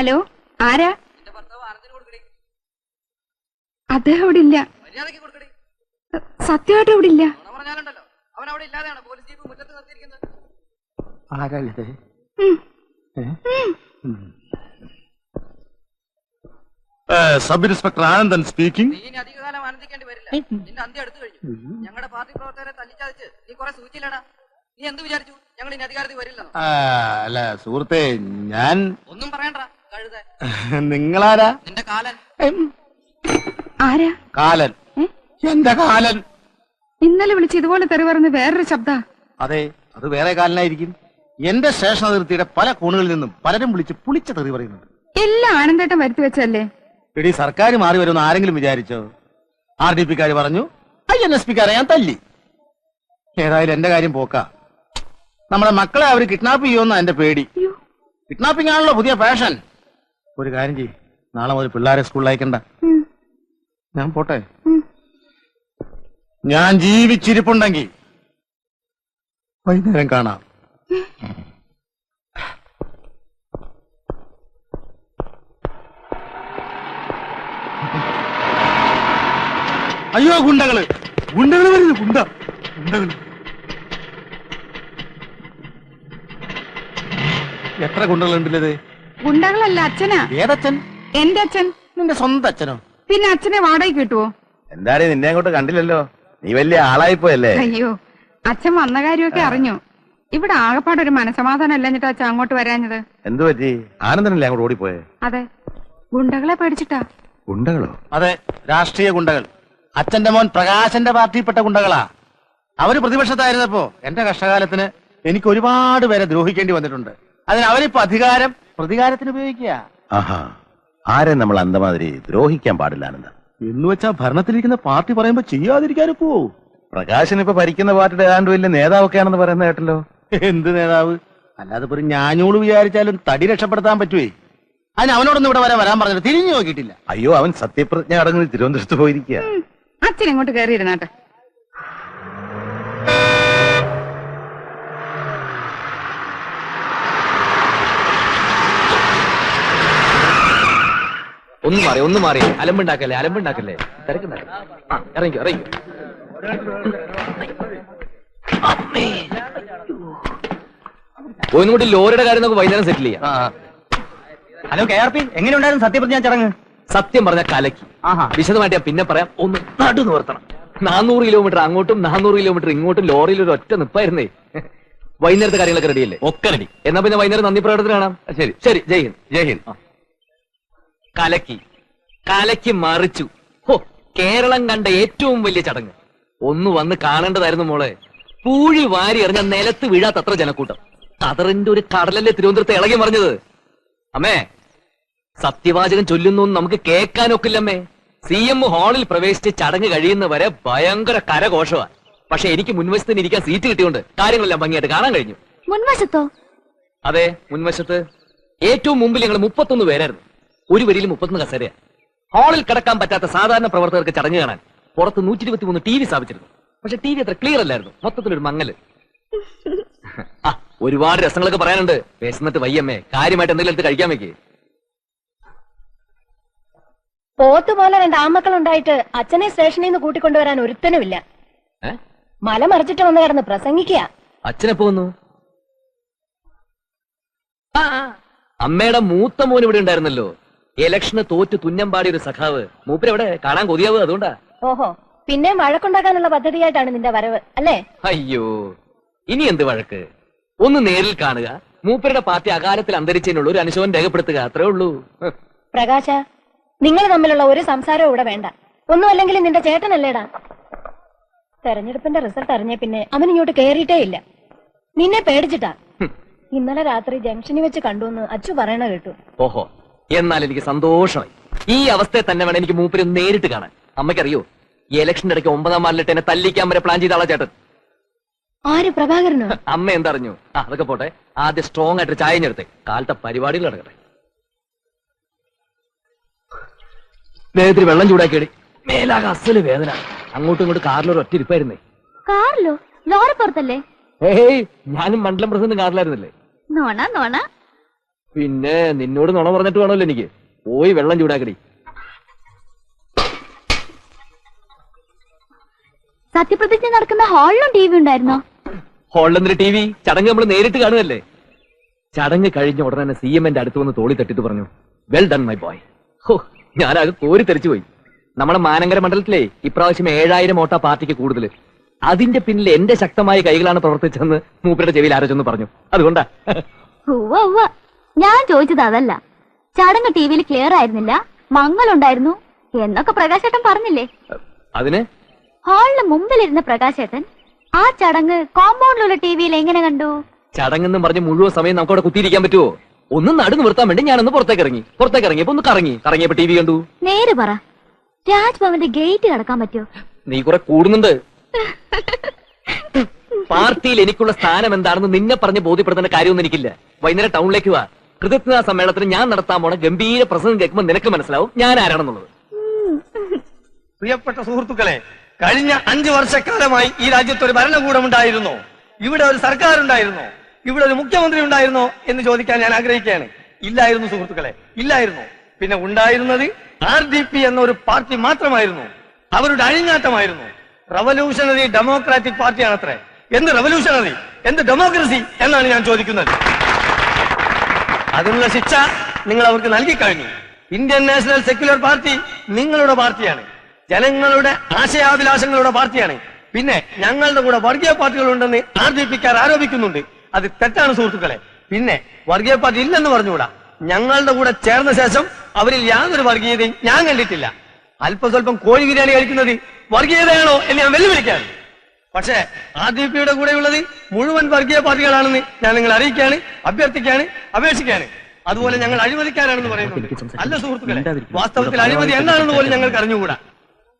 Hello, ആരാ? അദ്ദേഹം ഇവിടെ ഇല്ല. സത്യമായിട്ട് ഇവിടെ ഇല്ല. Sub inspector Anandan speaking. അധികകാലം ആനന്ദിക്കേണ്ടി വരില്ല. നിന്റെ അന്ത്യം അടുത്തു കഴിഞ്ഞു. ഞങ്ങളുടെ പാർട്ടി പ്രവർത്തകരെ തല്ലിച്ചതച്ച് നീ കുറെ സൂചിച്ചില്ലടാ. നീ എന്ത് വിചാരിച്ചു ഞങ്ങൾ ഇനി അധികാരത്തിൽ വരില്ലെന്നോ? അല്ല സുഹൃത്തെ, ഞാൻ ഒന്നും പറയണ്ട. കഴുത. നിങ്ങളാരാ? നിന്റെ കാലൻ. ആരാ? കാലൻ. എന്റെ കാലൻ. ഇന്നലെ വിളിച്ച് ഇതുപോലെ തെറി പറഞ്ഞ് വേറൊരു ശബ്ദ. അതെ, അത് വേറെ കാലനായിരിക്കും. എന്റെ സ്റ്റേഷൻ അതിർത്തിയുടെ പല കോണുകളിൽ നിന്നും പലരും വിളിച്ച് പുളിച്ച തെറി പറയുന്നുണ്ട്. എല്ലാം ആനന്ദേട്ടം വരുത്തി വെച്ചല്ലേ? എടി, സർക്കാർ മാറി വരുമെന്ന് ആരെങ്കിലും വിചാരിച്ചോ? RDP-ക്കാര് പറഞ്ഞു, INSP-ക്കാരെ ഞാൻ തല്ലി. ഏതായാലും എന്റെ കാര്യം പോക്ക. നമ്മുടെ മക്കളെ അവര് കിഡ്നാപ്പ് ചെയ്യുമെന്നാ എന്റെ പേടി. കിഡ്നാപ്പിംഗ് ആണല്ലോ പുതിയ ഫാഷൻ. ഒരു കാര്യം ചെയ്യ്, നാളെ മുതൽ പിള്ളേരെ സ്കൂളിൽ അയക്കണ്ട. ഞാൻ പോട്ടെ. ഞാൻ ജീവിച്ചിരിപ്പുണ്ടെങ്കിൽ വൈകുന്നേരം കാണാം. അയ്യോ, ഗുണ്ടകള് വരുന്നു. ഗുണ്ടകള്. എത്ര ഗുണ്ടകളുണ്ടല്ലേ? ഗുണ്ടകളല്ല, അച്ഛനാ. ഏതച്ഛൻ? എന്റെ അച്ഛൻ. നിന്റെ സ്വന്തം അച്ഛനോ? പിന്നെ അച്ഛനെ വാടകയ്ക്ക് കിട്ടുവോ? എന്തായാലും നിന്നെ അങ്ങോട്ട് കണ്ടില്ലല്ലോ. നീ വലിയ ആളായിപ്പോയല്ലേ? അയ്യോ, അച്ഛൻ വന്ന കാര്യമൊക്കെ അറിഞ്ഞു. ഇവിടെ ആകെപ്പാടൊരു മനസമാധാനം അല്ലഞ്ഞിട്ട് അച്ഛൻ അങ്ങോട്ട് വരാഞ്ഞത്. എന്തു പറ്റി? ആനന്ദനല്ലേ അങ്ങോട്ട് ഓടിപ്പോയെ? അതെ, ഗുണ്ടകളെ പേടിച്ചിട്ടാ. ഗുണ്ടകളോ? അതെ, രാഷ്ട്രീയ ഗുണ്ടകൾ. അച്ഛന്റെ മോൻ പ്രകാശന്റെ പാർട്ടിയിൽപ്പെട്ട ഗുണ്ടകളാ. അവര് പ്രതിപക്ഷത്തായിരുന്നപ്പോ എന്റെ കഷ്ടകാലത്തിന് എനിക്ക് ഒരുപാട് പേരെ ദ്രോഹിക്കേണ്ടി വന്നിട്ടുണ്ട്. അതിന് അവരിപ്പോ അധികാരം പ്രതികാരത്തിന് ഉപയോഗിക്കുക. ആരെ നമ്മൾ അന്തമാതിരി ദ്രോഹിക്കാൻ പാടില്ല ആനന്ദ. എന്ന് വെച്ചാ ഭരണത്തിലിരിക്കുന്ന പാർട്ടി പറയുമ്പോ ചെയ്യാതിരിക്കാനും പോവോ? പ്രകാശൻ ഇപ്പൊ ഭരിക്കുന്ന പാർട്ടിയുടെ ഏതാണ്ട് വലിയ നേതാവൊക്കെയാണെന്ന് പറയുന്ന കേട്ടല്ലോ. എന്ത് നേതാവ്? അല്ലാതെ ഒരു ഞാഞ്ഞൂള് വിചാരിച്ചാലും തടി രക്ഷപ്പെടുത്താൻ പറ്റുവേ. അതിന് അവനോടൊന്നും ഇവിടെ വരാൻ പറഞ്ഞിട്ട് തിരിഞ്ഞു നോക്കിയിട്ടില്ല. അയ്യോ, അവൻ സത്യപ്രതിജ്ഞ അടങ്ങി തിരുവനന്തപുരത്ത് പോയിരിക്കുക. അച്ഛൻ ഇങ്ങോട്ട് കയറിയിരുന്നാട്ടെ. ഒന്ന് മാറി അലമ്പുണ്ടാക്കല്ലേ തിരക്കുണ്ടാക്കല്ലേ. ഇറങ്ങിക്കോ. ഒന്നുകൂടി ലോറിയുടെ കാര്യം നമുക്ക് വൈകുന്നേരം സെറ്റിൽ ചെയ്യാം. ഹലോ KRP, എങ്ങനെയുണ്ടായിരുന്നു സത്യപ്രതിജ്ഞ ചടങ്ങ്? സത്യം പറഞ്ഞ കലക്കി. വിശദമായിട്ട് ഞാൻ പിന്നെ പറയാം. ഒന്ന് നടു നിവർത്തണം. 400 കിലോമീറ്റർ അങ്ങോട്ടും 400 കിലോമീറ്റർ ഇങ്ങോട്ടും ലോറിയിൽ ഒരു ഒറ്റ നിപ്പായിരുന്നേ. വൈകുന്നേരത്തെ കാര്യങ്ങളൊക്കെ റെഡിയല്ലേ? ഒക്കെ റെഡി. എന്നാ പിന്നെ വൈകുന്നേരം നന്ദി പ്രകടനത്തിന് കാണാം. ശരി. ജയ് ഹിന്ദ്. കലക്കി മറിച്ചു. കേരളം കണ്ട ഏറ്റവും വലിയ ചടങ്ങ്. ഒന്ന് വന്ന് കാണേണ്ടതായിരുന്നു മോളെ. പൂഴി വാരി എറിഞ്ഞ നിലത്ത് വീഴാത്തത്ര ജനക്കൂട്ടം. കതറിന്റെ ഒരു കടലല്ലേ തിരുവനന്തപുരത്ത് ഇളകി മറിഞ്ഞത്. അമ്മേ, സത്യവാചകം ചൊല്ലുന്നു നമുക്ക് കേൾക്കാനൊക്കില്ലമ്മേ. CM ഹാളിൽ പ്രവേശിച്ച് ചടങ്ങ് കഴിയുന്നവരെ ഭയങ്കര കരഘോഷമാണ്. പക്ഷെ എനിക്ക് മുൻവശത്തിന് ഇരിക്കാൻ സീറ്റ് കിട്ടിയോണ്ട് കാര്യങ്ങളെല്ലാം ഭംഗിയായിട്ട് കാണാൻ കഴിഞ്ഞു. മുൻവശത്തോ? അതെ, മുൻവശത്ത്. ഏറ്റവും മുമ്പിൽ ഞങ്ങൾ 31 പേരായിരുന്നു. ഒരു വരിയിൽ 31 കസേരയാ. ഹാളിൽ കിടക്കാൻ പറ്റാത്ത സാധാരണ പ്രവർത്തകർക്ക് ചടങ്ങ് കാണാൻ പുറത്ത് 123 TV സ്ഥാപിച്ചിരുന്നു. പക്ഷെ TV അത്ര ക്ലിയർ അല്ലായിരുന്നു. മൊത്തത്തിലൊരു മങ്ങല്. ഒരുപാട് രസങ്ങളൊക്കെ പറയാനുണ്ട്. വിശന്നിട്ട് വയ്യമ്മേ, കാര്യമായിട്ട് എന്തെങ്കിലും എടുത്ത് കഴിക്കാൻ വെക്കേ. പോത്തുപോലെ 2 ആമക്കളുണ്ടായിട്ട് അച്ഛനെ സ്റ്റേഷനിൽ നിന്ന് കൂട്ടിക്കൊണ്ടുവരാൻ ഒരുത്തനുമില്ല. മല മറിച്ചിട്ട് വന്ന് കിടന്ന് പ്രസംഗിക്കുക. അച്ഛനെപ്പോ വന്നു? അമ്മയുടെ മൂത്ത മോൻ ഇവിടെ ഉണ്ടായിരുന്നല്ലോ. ഇലക്ഷന് തോറ്റ് തുന്നമ്പാടിയ ഒരു സഖാവ്. മൂപ്പരെവിടെ? കാണാൻ കൊതിയാവ്. അതുകൊണ്ടാ. ഓഹോ, പിന്നെ വഴക്കുണ്ടാക്കാനുള്ള പദ്ധതിയായിട്ടാണ് നിന്റെ വരവ് അല്ലേ? അയ്യോ, ഇനി എന്ത് വഴക്ക്? ഒന്ന് നേരിൽ കാണുക, മൂപ്പരുടെ പാർട്ടി അകാലത്തിൽ അന്തരിച്ചതിനുള്ള ഒരു അനുശോചനം രേഖപ്പെടുത്തുക, അത്രേ ഉള്ളൂ. പ്രകാശ, നിങ്ങൾ തമ്മിലുള്ള ഒരു സംസാരവും ഇവിടെ വേണ്ട. ഒന്നുമല്ലെങ്കിൽ നിന്റെ ചേട്ടനല്ലേടാ. തെരഞ്ഞെടുപ്പിന്റെ റിസൾട്ട് അറിഞ്ഞ പിന്നെ അവൻ ഇങ്ങോട്ട് കേറിയിട്ടേ ഇല്ല. നിന്നെ പേടിച്ചിട്ടാ. ഇന്നലെ രാത്രി ജംഗ്ഷനിൽ വെച്ച് കണ്ടുവന്ന് അച്ചു പറയണ കേട്ടു. ഓഹോ, എന്നാൽ എനിക്ക് സന്തോഷമായി. ഈ അവസ്ഥയെ തന്നെ വേണം എനിക്ക് മൂപ്പരെ നേരിട്ട് കാണാൻ. അമ്മയ്ക്കറിയോ, ഈ ഇലക്ഷന്റെ ഇടയ്ക്ക് 9-ാം വാർഡിലിട്ട് എന്നെ തല്ലിക്കാൻ വരെ പ്ലാൻ ചെയ്ത ആളാ ചേട്ടൻ. ആര്? പ്രഭാകരനോ? അമ്മ എന്തറിഞ്ഞു? അതൊക്കെ പോട്ടെ, ആദ്യം സ്ട്രോങ് ആയിട്ട് ചായ ഞെടുത്തേ. കാലത്തെ പരിപാടികൾ നടക്കട്ടെ. ദേഹത്തിൽ വെള്ളം ചൂടാക്കിയടി. മേലാകെ അസല് വേദന. അങ്ങോട്ടും ഇങ്ങോട്ട് കാറിലൊരു ഒറ്റ ഇരിപ്പായിരുന്നേ. ലോറി പുറത്തല്ലേ? ഏയ്, ഞാനും മണ്ഡലം പ്രസിഡന്റ് കാറിലായിരുന്നില്ലേ. നോണ പിന്നെ നിന്നോട് നുണ പറഞ്ഞിട്ട് വേണമല്ലോ എനിക്ക്. പോയി വെള്ളം ചൂടാക്കടി. സത്യപ്രതിജ്ഞ നടക്കുന്ന ഹാളിലും ടി വി ഉണ്ടായിരുന്നോ? ഹോളിലെന്തൊരു ടി വി? ചടങ്ങ് നമ്മൾ നേരിട്ട് കാണുകയല്ലേ. ചടങ്ങ് കഴിഞ്ഞ ഉടനെ CM ന്റെ അടുത്ത് വന്ന് തോളി തട്ടിട്ട് പറഞ്ഞു, വെൽ ഡൺ മൈ ബോയ്. ഹോ, ഞാനത് കോരി തെറിച്ചു പോയി. നമ്മുടെ മാനങ്കര മണ്ഡലത്തിലെ ഇപ്രാവശ്യം 7000 വോട്ടാ പാർട്ടിക്ക് കൂടുതൽ. അതിന്റെ പിന്നിൽ എന്റെ ശക്തമായ കൈകളാണ് പ്രവർത്തിച്ചെന്ന് മൂപ്പരുടെ ചെവിയിൽ ആരോചെന്ന് പറഞ്ഞു. അതുകൊണ്ടാ. ഞാൻ ചോദിച്ചത് അതല്ല. ചടങ്ങ് ടി വിയിൽ ക്ലിയർ ആയിരുന്നില്ല, മങ്ങലുണ്ടായിരുന്നു എന്നൊക്കെ പ്രകാശേട്ടൻ പറഞ്ഞില്ലേ? അതിന് ഹാളിന് മുമ്പിലിരുന്ന പ്രകാശേട്ടൻ ആ ചടങ്ങ് കോമ്പൗണ്ടിലുള്ള ടി വിയിൽ എങ്ങനെ കണ്ടു? ചടങ്ങെന്നും പറഞ്ഞ് മുഴുവൻ സമയം നമുക്ക് അവിടെ കുത്തിയിരിക്കാൻ പറ്റുമോ? ഒന്ന് നടു നിർത്താൻ വേണ്ടി ഞാനൊന്ന് പുറത്തേക്ക് ഇറങ്ങിയപ്പോ ഒന്ന് കറങ്ങിയപ്പോ ടി വി കണ്ടു. നേര് പറ, രാജ്ഭവന്റെ ഗേറ്റ് കടക്കാൻ പറ്റുമോ? നീ കുറെ കൂടുന്നുണ്ട്. പാർട്ടിയിൽ എനിക്കുള്ള സ്ഥാനം എന്താണെന്ന് നിന്നെ പറഞ്ഞ് ബോധ്യപ്പെടുത്തേണ്ട കാര്യമൊന്നും എനിക്കില്ല. വൈകുന്നേരം ടൗണിലേക്ക് വാ. കൃതജ്ഞതാ സമ്മേളനത്തിന് ഞാൻ നടത്താൻ പോണ ഗംഭീര പ്രസംഗം കേൾക്കുമ്പോൾ നിനക്ക് മനസ്സിലാവും ഞാൻ ആരാണെന്നുള്ളത്. പ്രിയപ്പെട്ട സുഹൃത്തുക്കളെ, കഴിഞ്ഞ 5 വർഷക്കാലമായി ഈ രാജ്യത്ത് ഒരു ഭരണകൂടം ഉണ്ടായിരുന്നോ? ഇവിടെ ഒരു സർക്കാർ ഉണ്ടായിരുന്നോ? ഇവിടെ ഒരു മുഖ്യമന്ത്രി ഉണ്ടായിരുന്നോ എന്ന് ചോദിക്കാൻ ഞാൻ ആഗ്രഹിക്കുകയാണ്. ഇല്ലായിരുന്നു സുഹൃത്തുക്കളെ, ഇല്ലായിരുന്നു. പിന്നെ ഉണ്ടായിരുന്നത് RDP എന്ന ഒരു പാർട്ടി മാത്രമായിരുന്നു. അവരുടെ അഴിഞ്ഞാട്ടമായിരുന്നു. Revolutionary democratic പാർട്ടിയാണത്രേ. എന്ത് റവല്യൂഷണറി, എന്ത് ഡെമോക്രസി എന്നാണ് ഞാൻ ചോദിക്കുന്നത്. അതിനുള്ള ശിക്ഷ നിങ്ങൾ അവർക്ക് നൽകി കഴിഞ്ഞു. ഇന്ത്യൻ നാഷണൽ സെക്യുലർ പാർട്ടി നിങ്ങളുടെ പാർട്ടിയാണ്, ജനങ്ങളുടെ ആശയാഭിലാഷങ്ങളുടെ പാർട്ടിയാണ്. പിന്നെ ഞങ്ങളുടെ കൂടെ വർഗീയ പാർട്ടികളുണ്ടെന്ന് RDPക്കാർ ആരോപിക്കുന്നുണ്ട്. അത് തെറ്റാണ് സുഹൃത്തുക്കളെ. പിന്നെ വർഗീയ പാർട്ടി ഇല്ലെന്ന് പറഞ്ഞുകൂടാ. ഞങ്ങളുടെ കൂടെ ചേർന്ന ശേഷം അവരിൽ യാതൊരു വർഗീയതയും ഞാൻ കണ്ടിട്ടില്ല. അല്പസ്വല്പം കോഴി ബിരിയാണി കഴിക്കുന്നത് വർഗീയതയാണോ എന്ന് ഞാൻ വെല്ലുവിളിക്കാണ്. പക്ഷേ RDPയുടെ കൂടെയുള്ളത് മുഴുവൻ വർഗീയ പാർട്ടികളാണെന്ന് ഞാൻ നിങ്ങളെ അറിയിക്കാണ്, അഭ്യർത്ഥിക്കാണ്, അപേക്ഷിക്കാണ്. അതുപോലെ ഞങ്ങൾ അഴിമതിക്കാരാണെന്ന് പറയുന്നുണ്ട്. അല്ല സുഹൃത്തുക്കളെ, വാസ്തവത്തിൽ അഴിമതി എന്താണെന്ന് പോലും ഞങ്ങൾക്ക് അറിഞ്ഞുകൂടാ.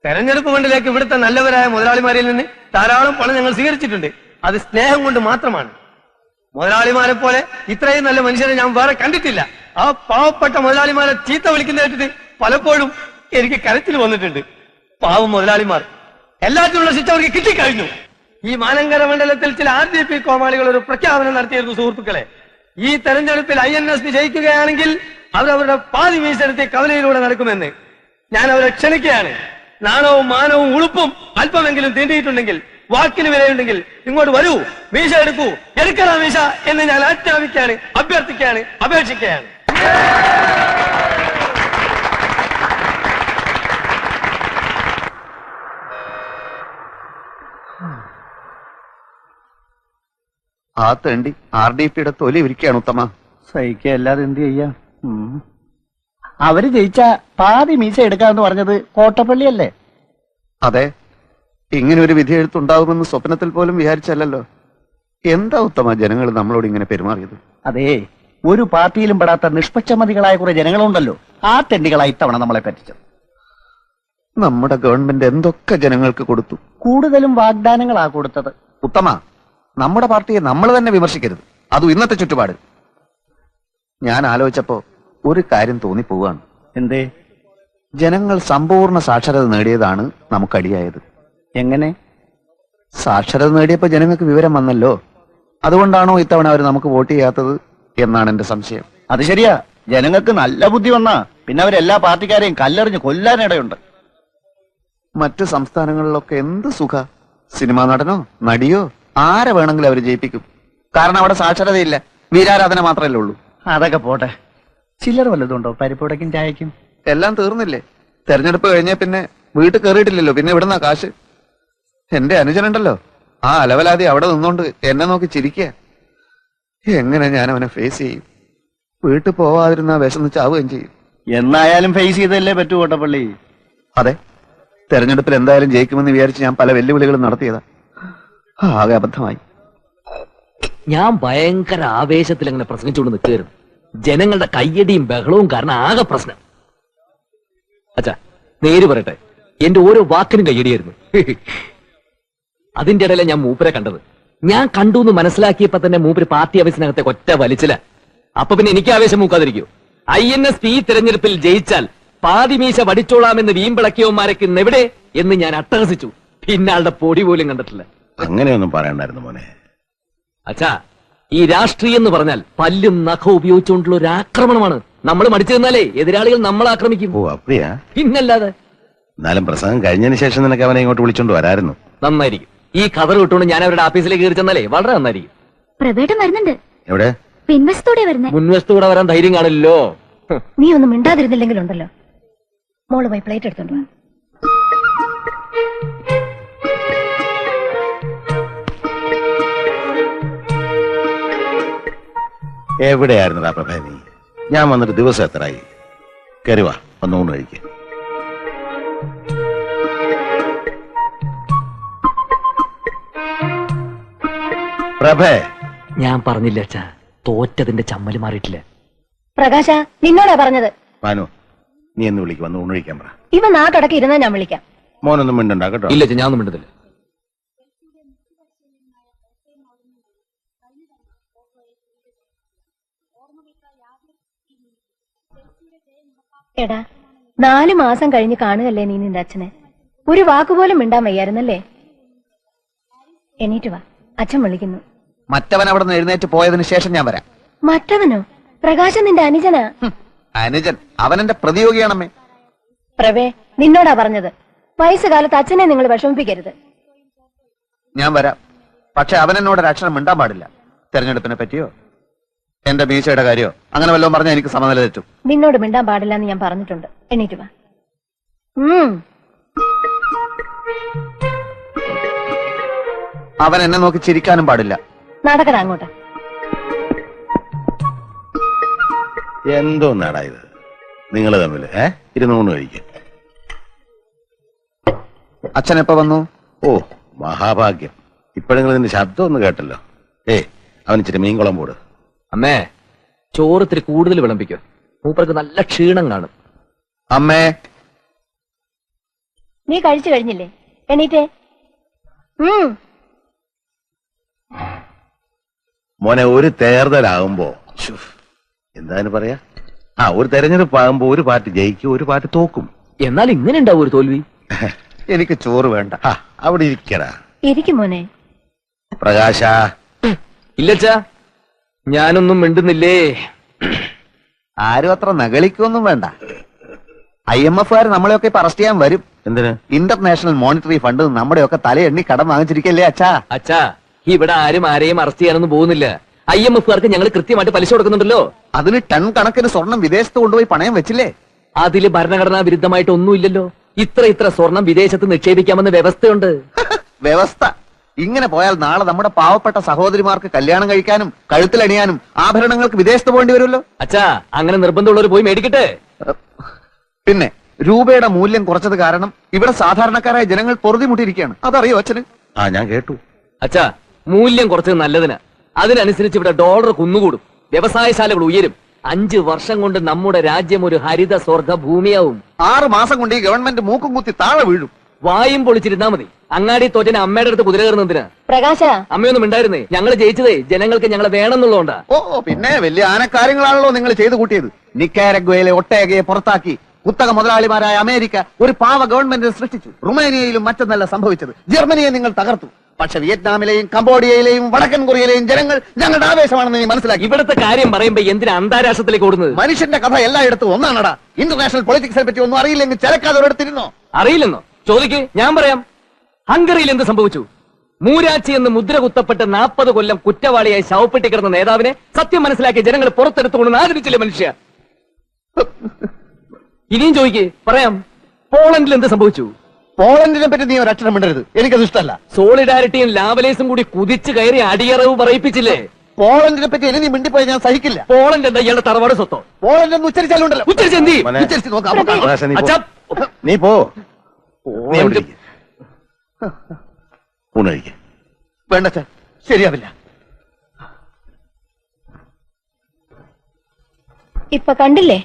തെരഞ്ഞെടുപ്പ് ഫണ്ടിലേക്ക് ഇവിടുത്തെ നല്ലവരായ മുതലാളിമാരിൽ നിന്ന് ധാരാളം പണം ഞങ്ങൾ സ്വീകരിച്ചിട്ടുണ്ട്. അത് സ്നേഹം കൊണ്ട് മാത്രമാണ്. മുതലാളിമാരെ പോലെ ഇത്രയും നല്ല മനുഷ്യരെ ഞാൻ വേറെ കണ്ടിട്ടില്ല. ആ പാവപ്പെട്ട മുതലാളിമാരെ ചീത്ത വിളിക്കുന്ന കേട്ടിട്ട് പലപ്പോഴും എനിക്ക് കരച്ചിൽ വന്നിട്ടുണ്ട്. പാവം മുതലാളിമാർ. എല്ലാത്തിനുള്ള ശിക്ഷ അവർക്ക് കിട്ടിക്കഴിഞ്ഞു. ഈ മാനങ്കര മണ്ഡലത്തിൽ ചില RDP കോമാളികൾ ഒരു പ്രഖ്യാപനം നടത്തിയിരുന്നു സുഹൃത്തുക്കളെ. ഈ തെരഞ്ഞെടുപ്പിൽ INSP ജയിക്കുകയാണെങ്കിൽ അവരവരുടെ പാതി വീശെടുത്ത് കവലയിലൂടെ നടക്കുമെന്ന് ഞാൻ അവരെ ക്ഷണിക്കുകയാണ്. നാണവും മാനവും ഉളുപ്പും അല്പമെങ്കിലും തീണ്ടിയിട്ടുണ്ടെങ്കിൽ, വാക്കിന് വിലയുണ്ടെങ്കിൽ ഇങ്ങോട്ട് വരൂ, മീശ എടുക്കൂ, എടുക്കണം മീശ എന്ന് ഞാൻ ആജ്ഞാപിക്കുകയാണ്, അഭ്യർത്ഥിക്കുകയാണ്, അപേക്ഷിക്കുകയാണ്. ആ തേണ്ടി RDPയുടെ തൊലി ഇരിക്കുകയാണ് ഉത്തമ. സഹിക്കല്ലാതെ എന്ത് ചെയ്യാ? അവര് ജയിച്ച പാതി മീശ എടുക്കാന്ന് പറഞ്ഞത് കോട്ടപ്പള്ളിയല്ലേ? അതെ, ഇങ്ങനെ ഒരു വിധി എഴുത്തുണ്ടാവുമെന്ന് സ്വപ്നത്തിൽ പോലും വിചാരിച്ചല്ലോ. എന്താ ഉത്തമ ജനങ്ങൾ നമ്മളോട് ഇങ്ങനെ പെരുമാറിയത്? അതേ, ഒരു പാർട്ടിയിലും പെടാത്ത നിഷ്പക്ഷമതികളായ കുറെ ജനങ്ങളുണ്ടല്ലോ, ആ തെണ്ടികളായി ഇത്തവണ നമ്മളെ പറ്റിച്ചത്. നമ്മുടെ ഗവൺമെന്റ് എന്തൊക്കെ ജനങ്ങൾക്ക് കൊടുത്തു. കൂടുതലും വാഗ്ദാനങ്ങളാ കൊടുത്തത്. ഉത്തമ, നമ്മുടെ പാർട്ടിയെ നമ്മൾ തന്നെ വിമർശിക്കരുത്. അതും ഇന്നത്തെ ചുറ്റുപാട്. ഞാൻ ആലോചിച്ചപ്പോ ഒരു കാര്യം തോന്നിപ്പോവാണ്. എന്തേ? ജനങ്ങൾ സമ്പൂർണ്ണ സാക്ഷരത നേടിയതാണ് നമുക്കടിയായത്. എങ്ങനെ? സാക്ഷരത നേടിയപ്പോ ജനങ്ങൾക്ക് വിവരം വന്നല്ലോ. അതുകൊണ്ടാണോ ഇത്തവണ അവർ നമുക്ക് വോട്ട് ചെയ്യാത്തത് എന്നാണ് എന്റെ സംശയം. അത് ശരിയാ, ജനങ്ങൾക്ക് നല്ല ബുദ്ധി വന്നാ പിന്നെ അവരെല്ലാ പാർട്ടിക്കാരെയും കല്ലെറിഞ്ഞ് കൊല്ലാനിടയുണ്ട്. മറ്റു സംസ്ഥാനങ്ങളിലൊക്കെ എന്ത് സുഖ. സിനിമാ നടനോ നടിയോ ആരെ വേണമെങ്കിലും അവർ ജയിപ്പിക്കും. കാരണം അവിടെ സാക്ഷരതയില്ല, വീരാരാധന മാത്രമല്ലേ ഉള്ളൂ. അതൊക്കെ പോട്ടെ, ചില്ലറ വല്ലതുണ്ടോ പരിപ്പുടക്കും ചായക്കും? എല്ലാം തീർന്നില്ലേ? തെരഞ്ഞെടുപ്പ് കഴിഞ്ഞ പിന്നെ വീട്ടിൽ കയറിയിട്ടില്ലല്ലോ, പിന്നെ ഇവിടുന്ന കാശ്. എന്റെ അനുജനുണ്ടല്ലോ, ആ അലവലാതി അവിടെ നിന്നോണ്ട് എന്നെ നോക്കി ചിരിക്കുക. എങ്ങനെ ഞാൻ അവനെ ഫേസ് ചെയ്യും? വീട്ടിൽ പോവാതിരുന്ന വിശന്ന് ചാവുകയും ചെയ്യും. എന്നായാലും ഫേസ് ചെയ്തല്ലേ പറ്റൂ കോട്ടപ്പള്ളി. അതെ, തെരഞ്ഞെടുപ്പിൽ എന്തായാലും ജയിക്കുമെന്ന് വിചാരിച്ച് ഞാൻ പല വെല്ലുവിളികളും നടത്തിയതാ. ആകെ അബദ്ധമായി. ഞാൻ ഭയങ്കര ആവേശത്തിൽ അങ്ങനെ പ്രസംഗിച്ചുകൊണ്ട് നിൽക്കുകയായിരുന്നു. ജനങ്ങളുടെ കയ്യടിയും ബഹളവും കാരണം ആകെ പ്രശ്നം. അച്ഛാ, നേര് പറയട്ടെ, എന്റെ ഓരോ വാക്കിനും കയ്യടിയായിരുന്നു. അതിന്റെ ഇടയിലെ ഞാൻ മൂപ്പരെ കണ്ടത്. ഞാൻ കണ്ടു എന്ന് മനസ്സിലാക്കിയപ്പോ തന്നെ മൂപ്പര് പാർട്ടി ഓഫീസിനകത്തെ ഒറ്റ വലിച്ചില്ല. അപ്പൊ പിന്നെ എനിക്ക് ആവേശം മൂക്കാതിരിക്കോ? INSP ഈ തെരഞ്ഞെടുപ്പിൽ ജയിച്ചാൽ പാതിമീശ വടിച്ചോളാമെന്ന് വീമ്പിളക്കിയവന്മാരൊക്കെ ഇന്നെവിടെ എന്ന് ഞാൻ അട്ടഹസിച്ചു. പിന്നെ ആളുടെ പൊടി പോലും കണ്ടിട്ടില്ല. അങ്ങനെയൊന്നും പറയണ്ടായിരുന്നു മോനെ. അച്ഛാ, ഈ രാഷ്ട്രീയം എന്ന് പറഞ്ഞാൽ പല്ലും നഖവും ഉപയോഗിച്ചുകൊണ്ടുള്ള ഒരു ആക്രമണമാണ്. നമ്മൾ മടിച്ചു നിന്നാലേ എതിരാളികൾ നമ്മളെ ആക്രമിക്കും. ഓ അപ്പടിയാ? പിന്നല്ലാതെ. എന്നാലും പ്രസംഗം കഴിഞ്ഞതിന് ശേഷം നിനക്ക് അവനെ ഇങ്ങോട്ട് വിളിച്ചോണ്ട് വരായിരുന്നു. നന്നായിരിക്കും. ഈ കഥ വിട്ടുകൊണ്ട് ഞാൻ അവരുടെ ഓഫീസിലേക്ക് കയറി ചെന്നാലേ വളരെ നന്നായിരിക്കും. പ്രവേട്ടം വരുന്നുണ്ട്. എവിടെ? പിൻവശത്തോടെ വരുന്നേ. മുൻവശത്തൂടെ വരാൻ ധൈര്യം കാണില്ലല്ലോ. നീ ഒന്നും മിണ്ടാതിരുന്നില്ലെങ്കിലുണ്ടല്ലോ. മോള് പോയി പ്ലേറ്റ് എടുത്തോണ്ട് വാ. എവിടെയായിരുന്നടാ പ്രഭേ നീ? ഞാൻ വന്നിട്ട് ദിവസം എത്രയായി? കയറി വാ, വന്ന് ഊണ് കഴിക്ക. പ്രഭേ, ഞാൻ പറഞ്ഞില്ല അച്ഛാ, തോറ്റതിന്റെ ചമ്മല് മാറിയിട്ടില്ല. പ്രകാശ, നിന്നോടാ പറഞ്ഞത്. മാനു നീ എന്ന് വിളിക്ക്, വന്ന് ഊണ് കഴിക്കാൻ പറ. ഇവ നാട്ടടക്കി ഇരുന്നാ ഞാൻ വിളിക്കാം. മോനൊന്നും മിണ്ടണ്ട കേട്ടോ. ഇല്ല അച്ഛാ, ഞാനൊന്നും മിണ്ടുന്നില്ല. എടാ, 4 മാസം കഴിഞ്ഞ് കാണുകല്ലേ നീ നിന്റെ അച്ഛനെ. ഒരു വാക്കുപോലും മിണ്ടാൻ വയ്യായിരുന്നല്ലേ? എണീറ്റ് വാ, അച്ഛൻ വിളിക്കുന്നു. മറ്റവൻ അവിടെ നിന്ന് എഴുന്നേറ്റ് പോയതിനു ശേഷം ഞാൻ വരാം. മറ്റവനോ? പ്രകാശൻ നിന്റെ അനുജനാ. അനുജൻ അവൻ എന്റെ പ്രതിയോഗിയാണമ്മേ. പ്രവേ, നിന്നോടാ പറഞ്ഞത്. വയസ്സുകാലത്ത് അച്ഛനെ നിങ്ങൾ വിഷമിപ്പിക്കരുത്. ഞാൻ വരാം. പക്ഷെ അവൻ എന്നോട് ഒരു അക്ഷരം മിണ്ടാൻ പാടില്ല. തെരഞ്ഞെടുപ്പിനെ പറ്റിയോ എന്റെ മീശയുടെ കാര്യമോ അങ്ങനെ വല്ലതും പറഞ്ഞാൽ എനിക്ക് സമനില തെറ്റും. നിന്നോട് മിണ്ടാൻ പാടില്ല എന്ന് ഞാൻ പറഞ്ഞിട്ടുണ്ട്. എണീറ്റ് വാ. അവൻ എന്നെ നോക്കി ചിരിക്കാനും പാടില്ല. നടക്കടാ അങ്ങോട്ട്. എന്തോ നാടാ ഇത് നിങ്ങൾ തമ്മിൽ? ഇരുന്ന് ഊണ് കഴിക്ക. അച്ഛൻ എപ്പോ വന്നു? ഓ മഹാഭാഗ്യം, ഇപ്പോഴെങ്കിലും നിന്റെ ശബ്ദം ഒന്ന് കേട്ടല്ലോ. അവൻ ഇച്ചിരി മീൻകുളം പോട്. അമ്മേ, ചോറ് ഇത്തിരി കൂടുതൽ വിളമ്പിക്കോ. മൂപ്പർക്ക് നല്ല ക്ഷീണം കാണും. അമ്മേ, നീ കഴിച്ചു കഴിഞ്ഞില്ലേ? എണീറ്റേ. മോനെ, ഒരു തേർതലാകുമ്പോ എന്താണ് പറയാ, ഒരു തെരഞ്ഞെടുപ്പ് ആകുമ്പോ ഒരു പാർട്ടി ജയിക്കും, ഒരു പാർട്ടി തോക്കും. എന്നാൽ ഇങ്ങനെ ഉണ്ടാവും ഒരു തോൽവി. എനിക്ക് ചോറ് വേണ്ട. അവിടെ ഇരിക്കടാ. ഇരിക്കും മോനെ. പ്രകാശ. ഇല്ലച്ചാ, ഞാനൊന്നും മിണ്ടുന്നില്ലേ. ആരും അത്ര നകളിക്കൊന്നും വേണ്ട. IMF-കാര് നമ്മളെയൊക്കെ ഇപ്പൊ അറസ്റ്റ് ചെയ്യാൻ വരും. എന്തിന്? ഇന്റർനാഷണൽ മോണിറ്ററി ഫണ്ട് നമ്മുടെയൊക്കെ തലയെണ്ണി കടം വാങ്ങിച്ചിരിക്കല്ലേ അച്ഛാ? അച്ഛാ, ഇവിടെ ആരും ആരെയും അറസ്റ്റ് ചെയ്യാനൊന്നും പോകുന്നില്ല. IMF-കാർക്ക് ഞങ്ങൾ കൃത്യമായിട്ട് പലിശ കൊടുക്കുന്നുണ്ടല്ലോ. അതിന് ടൺ കണക്കിന് സ്വർണം വിദേശത്ത് കൊണ്ടുപോയി പണയം വെച്ചില്ലേ? അതില് ഭരണഘടനാ വിരുദ്ധമായിട്ട് ഒന്നുമില്ലല്ലോ. ഇത്ര സ്വർണം വിദേശത്ത് നിക്ഷേപിക്കാമെന്ന് വ്യവസ്ഥയുണ്ട്. വ്യവസ്ഥ ഇങ്ങനെ പോയാൽ നാളെ നമ്മുടെ പാവപ്പെട്ട സഹോദരിമാർക്ക് കല്യാണം കഴിക്കാനും കഴുത്തിലണിയാനും ആഭരണങ്ങൾക്ക് വിദേശത്ത് പോകേണ്ടി വരുമല്ലോ. അച്ഛാ, അങ്ങനെ നിർബന്ധമുള്ളവർ പോയി മേടിക്കട്ടെ. പിന്നെ രൂപയുടെ മൂല്യം കുറച്ചത് കാരണം ഇവിടെ സാധാരണക്കാരായ ജനങ്ങൾ പൊറുതിമുട്ടിയിരിക്കുകയാണ്. അതറിയോ അച്ഛന്? ഞാൻ കേട്ടു. അച്ഛാ, മൂല്യം കുറച്ചത് നല്ലതിന്. അതിനനുസരിച്ച് ഇവിടെ ഡോളർ കുന്നുകൂടും, വ്യവസായശാലകൾ ഉയരും. 5 വർഷം കൊണ്ട് നമ്മുടെ രാജ്യം ഒരു ഹരിത സ്വർഗ ഭൂമിയാവും. 6 മാസം കൊണ്ട് ഈ ഗവൺമെന്റ് മൂക്കും കുത്തി താഴെ വീഴും. വായും പൊളിച്ചിരുന്നാ മതി. അങ്ങാടി തോറ്റന് അമ്മയുടെ അടുത്ത് കുതിര കയറുന്നതിന്. പ്രകാശ, അമ്മയൊന്നും ഉണ്ടായിരുന്നേ. ഞങ്ങൾ ജയിച്ചതേ ജനങ്ങൾക്ക് ഞങ്ങളെ വേണമെന്നുള്ളതുകൊണ്ടാ. ഓ പിന്നെ വലിയ ആനക്കാര്യങ്ങളാണല്ലോ നിങ്ങൾ ചെയ്തു കൂട്ടിയത്. നിക്കാരഗ്വയിലെ ഒട്ടേകയെ പുറത്താക്കി കുത്തക മുതലാളിമാരായ അമേരിക്ക ഒരു പാവ ഗവൺമെന്റിനെ സൃഷ്ടിച്ചു. റുമേനിയയിലും മറ്റൊന്നല്ല സംഭവിച്ചത്. ജർമ്മനിയെ നിങ്ങൾ തകർത്തു. പക്ഷെ വിയറ്റ്നാമിലെയും കംബോഡിയയിലെയും വടക്കൻ കൊറിയയിലെയും ജനങ്ങൾ ഞങ്ങളുടെ ആവേശമാണെന്ന് നീ മനസ്സിലാക്കി. ഇവിടുത്തെ കാര്യം പറയുമ്പോ എന്തിനാ അന്താരാഷ്ട്രത്തിലേക്ക് ഓടുന്നത്? മനുഷ്യന്റെ കഥ എല്ലായിടത്തും ഒന്നാണടാ. ഇന്റർനാഷണൽ പൊളിറ്റിക്സിനെ പറ്റി ഒന്നും അറിയില്ലെങ്കിൽ ചിലക്കാതെ ഒരിടത്തിരുന്നോ? അറിയില്ലെന്നോ? ചോദിക്ക്, ഞാൻ പറയാം. ഹംഗറിയിൽ എന്ത് സംഭവിച്ചു? മൂരാച്ചി എന്ന് മുദ്ര കുത്തപ്പെട്ട് 40 കൊല്ലം കുറ്റവാളിയായി ശവപ്പെട്ടി കിടന്ന നേതാവിനെ സത്യം മനസ്സിലാക്കിയ ജനങ്ങൾ പുറത്തെടുത്തുകൊണ്ട് ആദരിച്ചില്ലേ മനുഷ്യ? ഇനിയും ചോദിക്ക്, പറയാം. പോളണ്ടിൽ എന്ത് സംഭവിച്ചു? പോളണ്ടിനെ പറ്റി നീ ഒരക്ഷരം മിണ്ടരുത്, എനിക്കത് ഇഷ്ടമല്ല. സോളിഡാരിറ്റിയും ലാവലേസും കൂടി കുതിച്ചു കയറി അടിയറവ് പറയിപ്പിച്ചില്ലേ? പോളണ്ടിനെ പറ്റി ഇനി നീ മിണ്ടിപ്പോയി ഞാൻ സഹിക്കില്ല. പോളണ്ട് എന്താ ഇയാളുടെ തറവാട് സ്വത്തോ? പോളണ്ട് എന്ന് ഉച്ചരിച്ചാലുണ്ടല്ലോ. ഉച്ചരിച്ചെന്തി? ഉച്ചരിച്ച് നോക്കാം. പ്രകാശ, നീ പോ. അച്ഛാ, നീ പോ. നീ അവിടെ ഇരിക്ക്. ഊണ് കഴിക്ക. വേണ്ട, ശരിയാവില്ല. ഇപ്പൊ കണ്ടില്ലേ?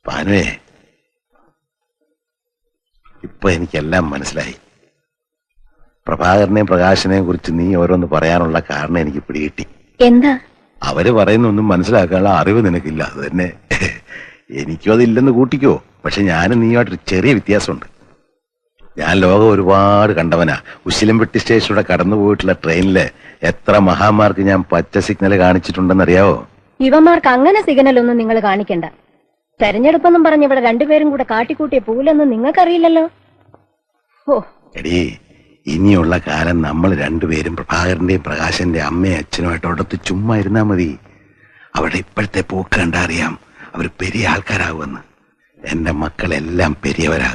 പാനുവേ, ഇപ്പൊ എനിക്കെല്ലാം മനസ്സിലായി. പ്രഭാകരനെയും പ്രകാശനെയും കുറിച്ച് നീ ഓരോന്ന് പറയാനുള്ള കാരണം എനിക്ക് പിടികിട്ടി. എന്താ? അവര് പറയുന്നൊന്നും മനസ്സിലാക്കാനുള്ള അറിവ് നിനക്കില്ല. അത് തന്നെ എനിക്കും അതില്ലെന്ന് കൂട്ടിക്കോ. പക്ഷെ ഞാനും നീയുമായിട്ടൊരു ചെറിയ വ്യത്യാസമുണ്ട്. ഞാൻ ലോകം ഒരുപാട് കണ്ടവനാ. ഉശിലംപെട്ടി സ്റ്റേഷനിലൂടെ കടന്നു പോയിട്ടുള്ള ട്രെയിനില് എത്ര മഹാന്മാർക്ക് ഞാൻ പച്ച സിഗ്നൽ കാണിച്ചിട്ടുണ്ടെന്നറിയാവോ? ഇവന്മാർക്ക് അങ്ങനെ സിഗ്നലൊന്നും നിങ്ങൾ കാണിക്കണ്ട. തെരഞ്ഞെടുപ്പെന്നും പറഞ്ഞ് ഇവിടെ രണ്ടുപേരും കൂടെ കാട്ടിക്കൂട്ടിയ പൂലൊന്നും നിങ്ങൾക്കറിയില്ലല്ലോ. ഓ എടീ, ഇനിയുള്ള കാലം നമ്മൾ രണ്ടുപേരും പ്രഭാകരന്റെയും പ്രകാശന്റെയും അമ്മയും അച്ഛനുമായിട്ട് അവിടത്ത് ചുമ്മാ ഇരുന്നാ മതി. അവിടെ ഇപ്പോഴത്തെ പോക്ക് കണ്ടറിയാം അവർ പെരിയ ആൾക്കാരാകുമെന്ന്. എന്റെ മക്കളെല്ലാം പെരിയവരാകും.